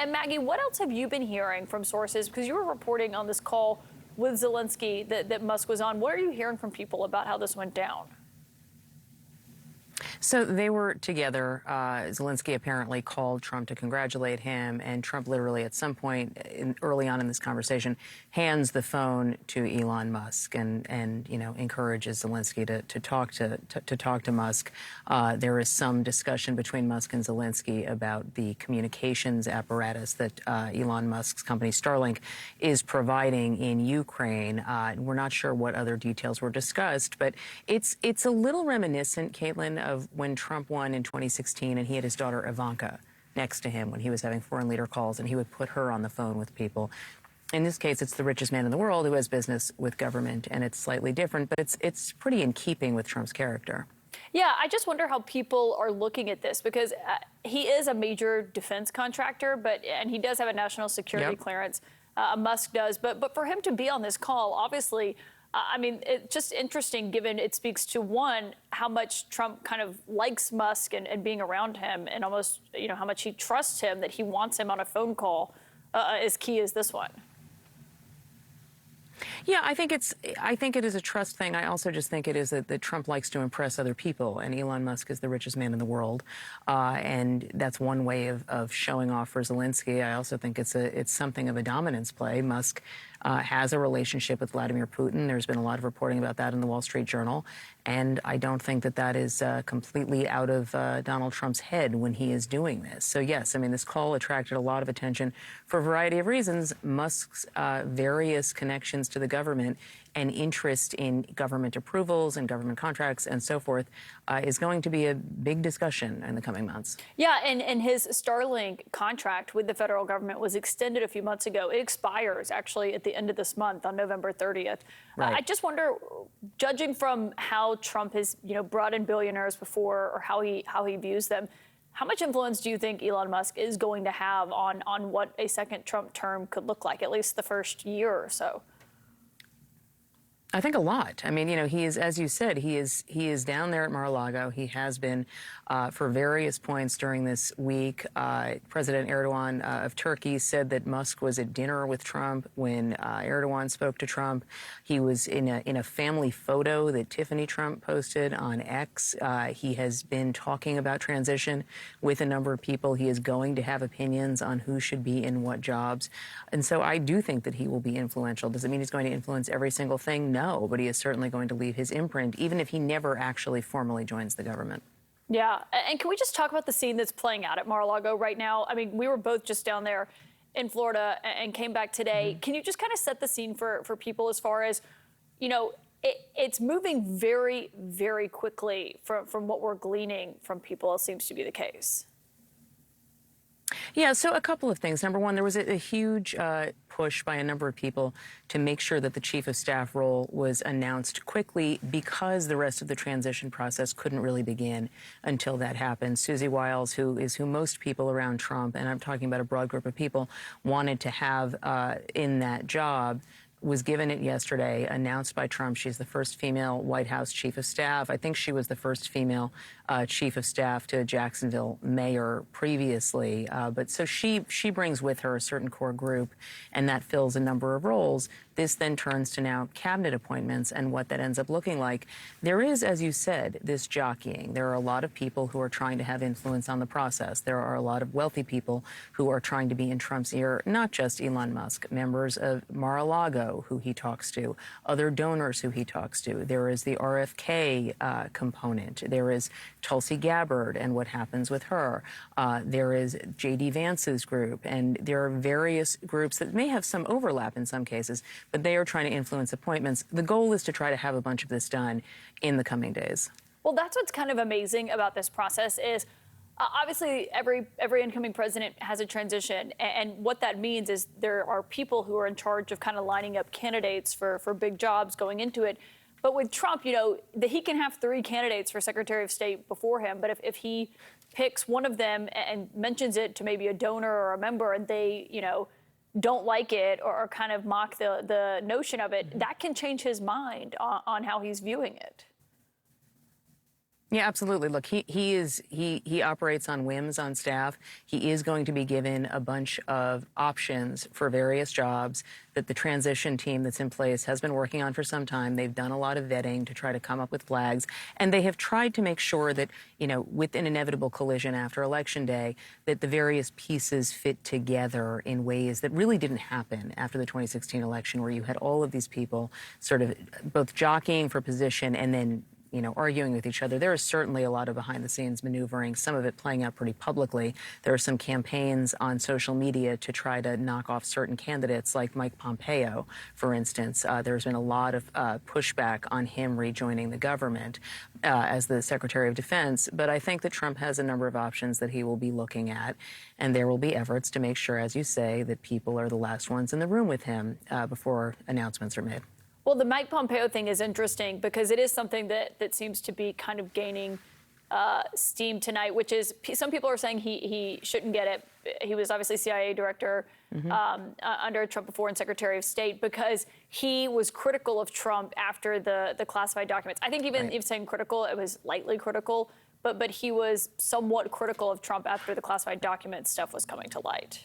And Maggie, what else have you been hearing from sources? Because you were reporting on this call with Zelensky that Musk was on. What are you hearing from people about how this went down? So they were together. Zelensky apparently called Trump to congratulate him, and Trump literally at some point early on in this conversation hands the phone to Elon Musk and you know, encourages Zelensky to talk to Musk. There is some discussion between Musk and Zelensky about the communications apparatus that Elon Musk's company Starlink is providing in Ukraine. We're not sure what other details were discussed, but it's a little reminiscent, Caitlin, of when Trump won in 2016 and he had his daughter Ivanka next to him when he was having foreign leader calls, and he would put her on the phone with people. In this case, it's the richest man in the world who has business with government, and it's slightly different, but it's pretty in keeping with Trump's character. Yeah, I just wonder how people are looking at this, because he is a major defense contractor, and he does have a national security clearance. Musk does, but for him to be on this call, obviously, I mean, it's just interesting, given it speaks to, one, how much Trump kind of likes Musk and being around him, and almost, you know, how much he trusts him, that he wants him on a phone call as key as this one. Yeah, I think it is a trust thing. I also just think it is that Trump likes to impress other people, and Elon Musk is the richest man in the world, and that's one way of showing off for Zelensky. I also think it's something of a dominance play. Musk has a relationship with Vladimir Putin. There's been a lot of reporting about that in the Wall Street Journal, and I don't think that is completely out of Donald Trump's head when he is doing this. So yes, I mean, this call attracted a lot of attention for a variety of reasons. Musk's various connections to the government and interest in government approvals and government contracts and so forth is going to be a big discussion in the coming months. Yeah, and his Starlink contract with the federal government was extended a few months ago. It expires actually at the end of this month on November 30th. Right. I just wonder, judging from how Trump has, you know, brought in billionaires before, or how he views them, how much influence do you think Elon Musk is going to have on what a second Trump term could look like, at least the first year or so? I think a lot. I mean, you know, he is, as you said, he is down there at Mar-a-Lago. He has been for various points during this week. President Erdogan of Turkey said that Musk was at dinner with Trump when Erdogan spoke to Trump. He was in a family photo that Tiffany Trump posted on X. He has been talking about transition with a number of people. He is going to have opinions on who should be in what jobs. And so I do think that he will be influential. Does it mean he's going to influence every single thing? No, but he is certainly going to leave his imprint, even if he never actually formally joins the government. Yeah, and can we just talk about the scene that's playing out at Mar-a-Lago right now? I mean, we were both just down there in Florida and came back today. Can you just kind of set the scene for people as far as, you know, it's moving very, very quickly from what we're gleaning from people, it seems to be the case. Yeah, so a couple of things. Number one, there was a huge push by a number of people to make sure that the chief of staff role was announced quickly, because the rest of the transition process couldn't really begin until that happened. Susie Wiles, who most people around Trump, and I'm talking about a broad group of people, wanted to have in that job, was given it yesterday, announced by Trump. She's the first female White House chief of staff. I think she was the first female chief of staff to a Jacksonville mayor previously. But so she brings with her a certain core group, and that fills a number of roles. This then turns to now cabinet appointments and what that ends up looking like. There is, as you said, this jockeying. There are a lot of people who are trying to have influence on the process. There are a lot of wealthy people who are trying to be in Trump's ear, not just Elon Musk, members of Mar-a-Lago who he talks to, other donors who he talks to. There is the RFK component. There is Tulsi Gabbard and what happens with her. There is J.D. Vance's group, and there are various groups that may have some overlap in some cases, but they are trying to influence appointments. The goal is to try to have a bunch of this done in the coming days. Well, that's what's kind of amazing about this process is obviously every incoming president has a transition. And what that means is there are people who are in charge of kind of lining up candidates for big jobs going into it. But with Trump, you know, he can have 3 candidates for Secretary of State before him. But if he picks one of them and mentions it to maybe a donor or a member, and they, you know, don't like it or kind of mock the notion of it, that can change his mind on how he's viewing it. Yeah, absolutely. Look, he operates on whims on staff. He is going to be given a bunch of options for various jobs that the transition team that's in place has been working on for some time. They've done a lot of vetting to try to come up with flags, and they have tried to make sure that, with an inevitable collision after Election Day, that the various pieces fit together in ways that really didn't happen after the 2016 election, where you had all of these people sort of both jockeying for position and then arguing with each other. There is certainly a lot of behind-the-scenes maneuvering, some of it playing out pretty publicly. There are some campaigns on social media to try to knock off certain candidates, like Mike Pompeo, for instance. There's been a lot of pushback on him rejoining the government as the Secretary of Defense. But I think that Trump has a number of options that he will be looking at, and there will be efforts to make sure, as you say, that people are the last ones in the room with him before announcements are made. Well, the Mike Pompeo thing is interesting because it is something that seems to be kind of gaining steam tonight, which is some people are saying he shouldn't get it. He was obviously CIA director under Trump before and Secretary of State because he was critical of Trump after the classified documents. I think even if saying critical, it was lightly critical, but he was somewhat critical of Trump after the classified documents stuff was coming to light.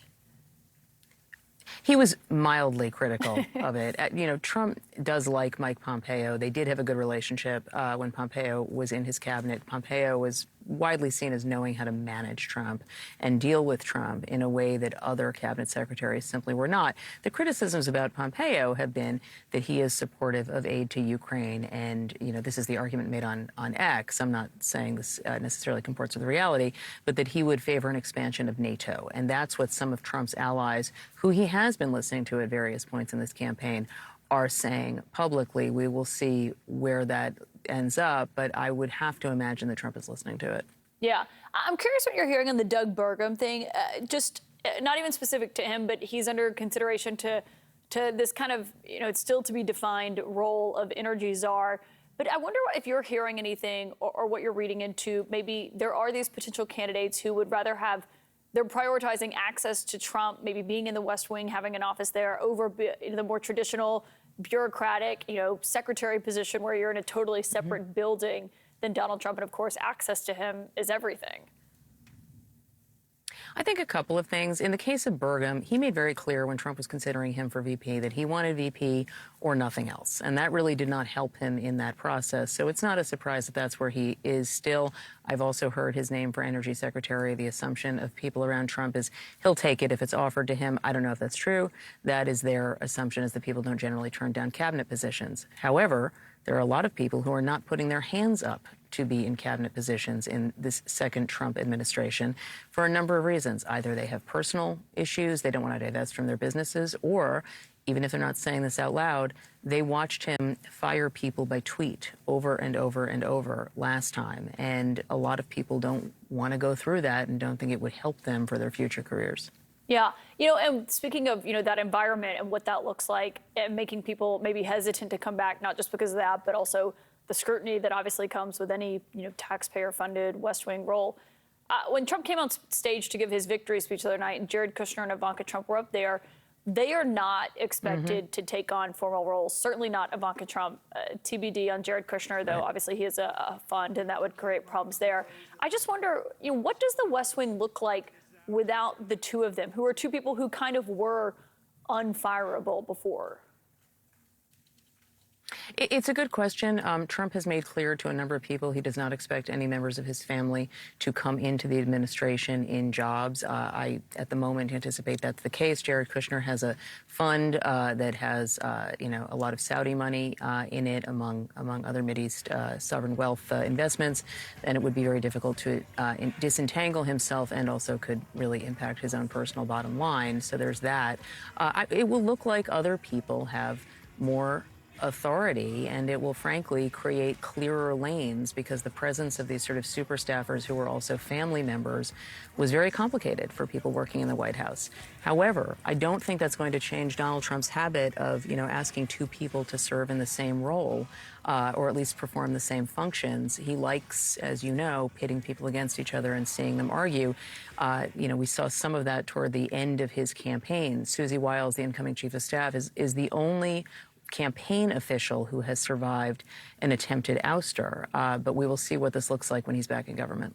He was mildly critical of it. Trump does like Mike Pompeo. They did have a good relationship when Pompeo was in his cabinet. Pompeo was widely seen as knowing how to manage Trump and deal with Trump in a way that other cabinet secretaries simply were not. The criticisms about Pompeo have been that he is supportive of aid to Ukraine, and this is the argument made on X. I'm not saying this necessarily comports with the reality, but that he would favor an expansion of NATO, and that's what some of Trump's allies, who he has been listening to at various points in this campaign, are saying publicly. We will see where that ends up, but I would have to imagine that Trump is listening to it. Yeah. I'm curious what you're hearing on the Doug Burgum thing. Just not even specific to him, but he's under consideration to this kind of, it's still to be defined role of energy czar. But I wonder if you're hearing anything or what you're reading into. Maybe there are these potential candidates who would rather have, they're prioritizing access to Trump, maybe being in the West Wing, having an office there, over the more traditional bureaucratic, secretary position where you're in a totally separate building than Donald Trump. And of course, access to him is everything. I think a couple of things. In the case of Burgum, he made very clear when Trump was considering him for VP that he wanted VP or nothing else. And that really did not help him in that process. So it's not a surprise that that's where he is still. I've also heard his name for Energy Secretary. The assumption of people around Trump is he'll take it if it's offered to him. I don't know if that's true. That is their assumption, is that people don't generally turn down cabinet positions. However, there are a lot of people who are not putting their hands up to be in cabinet positions in this second Trump administration for a number of reasons. Either they have personal issues, they don't want to divest from their businesses, or, even if they're not saying this out loud, they watched him fire people by tweet over and over and over last time. And a lot of people don't want to go through that and don't think it would help them for their future careers. Yeah. And speaking of, that environment and what that looks like, and making people maybe hesitant to come back, not just because of that, but also the scrutiny that obviously comes with any, taxpayer-funded West Wing role. When Trump came on stage to give his victory speech the other night, and Jared Kushner and Ivanka Trump were up there, they are not expected to take on formal roles. Certainly not Ivanka Trump. TBD on Jared Kushner, though. Right. Obviously, he has a fund, and that would create problems there. I just wonder, what does the West Wing look like without the two of them, who are two people who kind of were unfireable before? It's a good question. Trump has made clear to a number of people he does not expect any members of his family to come into the administration in jobs. I, at the moment, anticipate that's the case. Jared Kushner has a fund that has, a lot of Saudi money in it, among other Mideast sovereign wealth investments, and it would be very difficult to disentangle himself, and also could really impact his own personal bottom line. So there's that. It will look like other people have more authority, and it will frankly create clearer lanes, because the presence of these sort of super staffers who were also family members was very complicated for people working in the White House. However, I don't think that's going to change Donald Trump's habit of, asking two people to serve in the same role, or at least perform the same functions. He likes, as you know, pitting people against each other and seeing them argue. We saw some of that toward the end of his campaign. Susie Wiles, the incoming chief of staff, is the only campaign official who has survived an attempted ouster. But we will see what this looks like when he's back in government.